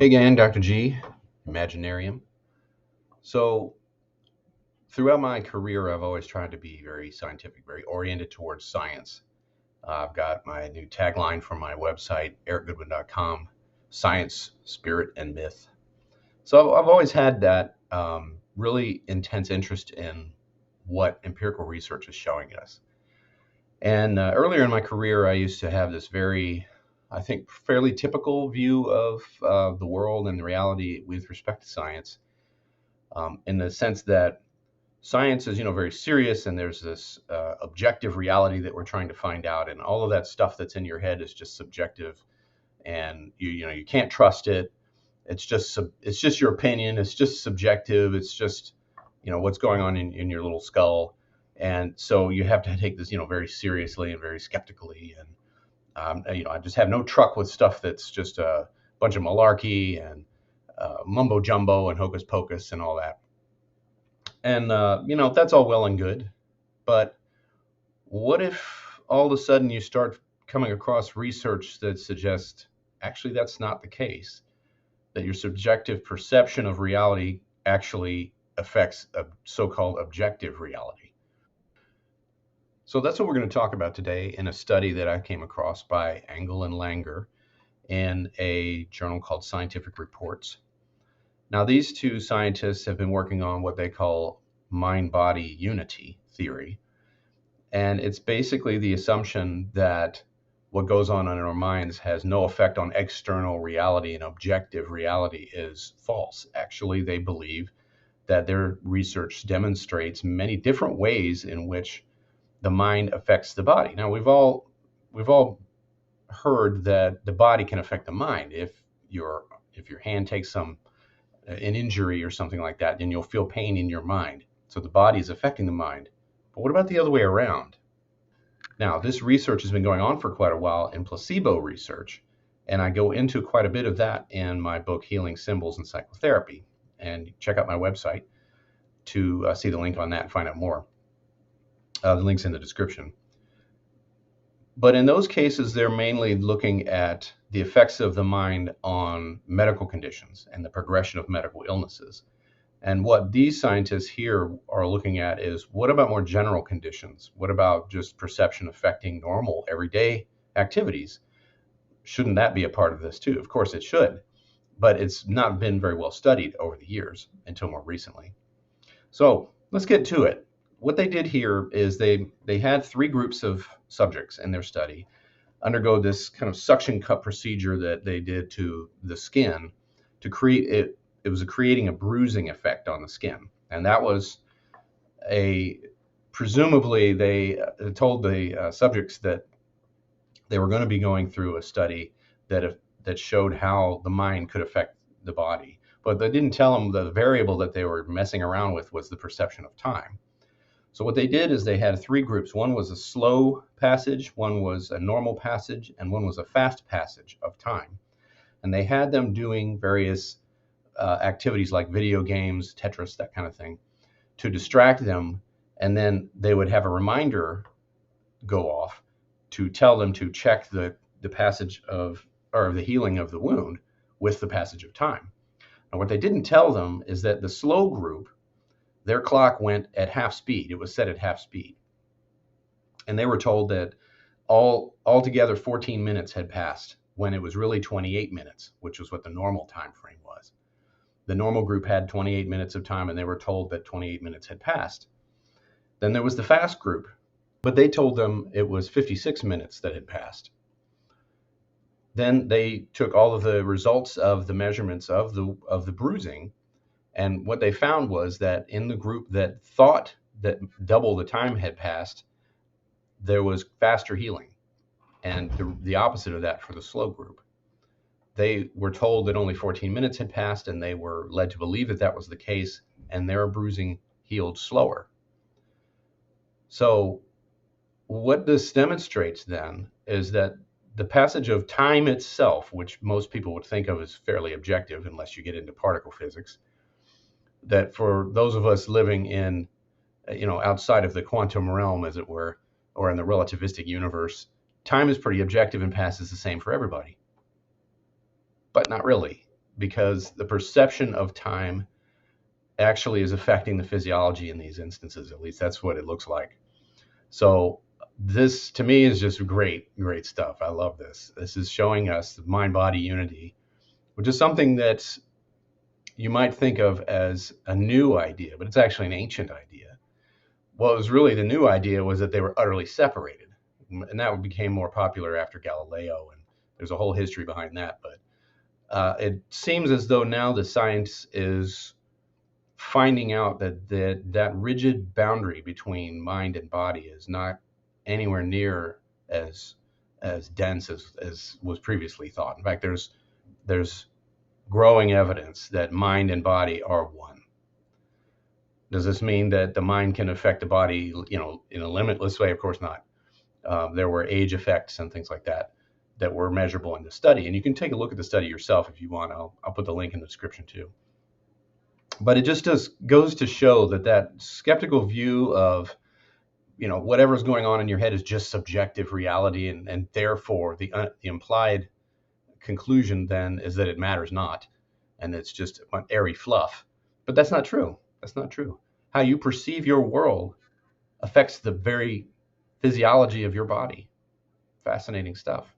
Hey again, Dr. G, Imaginarium. So, throughout my career, I've always tried to be very scientific, very oriented towards science. I've got my new tagline from my website, ericgoodwyn.com, Science, Spirit, and Myth. So, I've always had that really intense interest in what empirical research is showing us. And earlier in my career, I used to have this very, I think, fairly typical view of the world and the reality with respect to science. In the sense that science is, very serious, and there's this objective reality that we're trying to find out, and all of that stuff that's in your head is just subjective, and you can't trust it. It's just your opinion. It's just subjective. It's just what's going on in your little skull, and so you have to take this very seriously and very skeptically. And I just have no truck with stuff that's just a bunch of malarkey and mumbo jumbo and hocus pocus and all that. And, that's all well and good. But what if all of a sudden you start coming across research that suggests actually that's not the case, that your subjective perception of reality actually affects a so-called objective reality? So that's what we're going to talk about today in a study that I came across by Engel and Langer in a journal called Scientific Reports. Now, these two scientists have been working on what they call mind-body unity theory. And it's basically the assumption that what goes on in our minds has no effect on external reality, and objective reality is false. Actually, they believe that their research demonstrates many different ways in which the mind affects the body. Now, we've all heard that the body can affect the mind. If your hand takes an injury or something like that, then you'll feel pain in your mind. So the body is affecting the mind. But what about the other way around? Now, this research has been going on for quite a while in placebo research, and I go into quite a bit of that in my book, Healing Symbols and Psychotherapy. And check out my website to see the link on that and find out more. The link's in the description. But in those cases, they're mainly looking at the effects of the mind on medical conditions and the progression of medical illnesses. And what these scientists here are looking at is, what about more general conditions? What about just perception affecting normal everyday activities? Shouldn't that be a part of this too? Of course it should, but it's not been very well studied over the years until more recently. So let's get to it. What they did here is they had three groups of subjects in their study undergo this kind of suction cup procedure that they did to the skin to create it. It was creating a bruising effect on the skin. And that was presumably they told the subjects that they were going to be going through a study that showed how the mind could affect the body. But they didn't tell them the variable that they were messing around with was the perception of time. So what they did is they had three groups. One was a slow passage, one was a normal passage, and one was a fast passage of time. And they had them doing various activities like video games, Tetris, that kind of thing, to distract them. And then they would have a reminder go off to tell them to check the passage of, or the healing of the wound with the passage of time. And what they didn't tell them is that the slow group, their clock went at half speed. It was set at half speed. And they were told that altogether 14 minutes had passed when it was really 28 minutes, which was what the normal time frame was. The normal group had 28 minutes of time, and they were told that 28 minutes had passed. Then there was the fast group, but they told them it was 56 minutes that had passed. Then they took all of the results of the measurements of the bruising, and what they found was that in the group that thought that double the time had passed, there was faster healing, and the opposite of that for the slow group. They were told that only 14 minutes had passed, and they were led to believe that that was the case, and their bruising healed slower. So what this demonstrates then is that the passage of time itself, which most people would think of as fairly objective unless you get into particle physics, that for those of us living in, outside of the quantum realm, as it were, or in the relativistic universe, time is pretty objective and passes the same for everybody. But not really. because the perception of time actually is affecting the physiology in these instances. At least that's what it looks like. So this to me is just great stuff. I love this. This is showing us the mind body unity, which is something that you might think of as a new idea, but it's actually an ancient idea. What was really the new idea was that they were utterly separated. And that became more popular after Galileo, and there's a whole history behind that. But it seems as though now the science is finding out that rigid boundary between mind and body is not anywhere near as dense as was previously thought. In fact, there's growing evidence that mind and body are one. Does this mean that the mind can affect the body, in a limitless way? Of course not. There were age effects and things like that that were measurable in the study, and you can take a look at the study yourself if you want. I'll put the link in the description too. But it just goes to show that skeptical view of whatever's going on in your head is just subjective reality, and therefore the implied conclusion then is that it matters not, and it's just airy fluff. But that's not true. That's not true. How you perceive your world affects the very physiology of your body. Fascinating stuff.